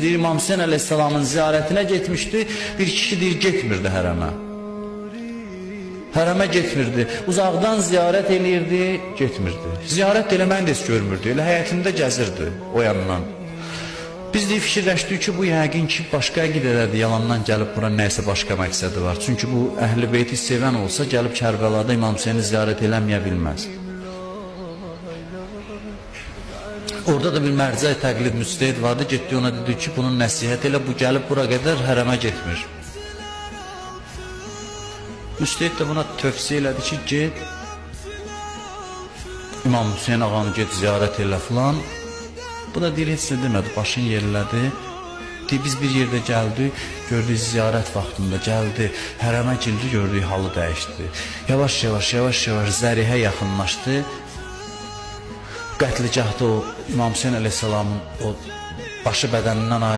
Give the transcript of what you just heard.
deyir, İmam Hüseyin əleyhissalamın ziyarətinə getmişdi. Bir kişi deyir, getmirdi hərəmə. Hərəmə getmirdi. Uzaqdan ziyarət eləyirdi, getmirdi. Ziyarət eləməni də heç görmürdü. Elə həyətində gəzirdi o yandan. Biz de fikirləşdik ki, bu yəqin ki, başqa əqidələrdir, yalandan gəlib bura nəysə başqa məqsədi var. Çünki bu Əhl-i Beyti sevən olsa, gəlib Kərbəlada İmam Hüseyni ziyarət eləməyə bilməz. Orada da bir mərcə təqlid müstəhid vardı, getdi ona dedi ki, bunun nəsihət elə, bu gəlib bura qədər hərəmə getmir. Müstəhid də buna tövsiyə elədi ki, get, İmam Hüseyin ağanı get ziyarət elə filan. Bu da deyir, heç nə demədi, başını yerlədi. Deyir, biz bir yerdə gəldik, gördük ziyarət vaxtında gəldi, hərəmə girdi, gördük halı dəyişdi. Yavaş-yavaş zərihə yaxınlaşdı. Qətligahda o İmam Hüseyin əleyhissalamın o başı bədənindən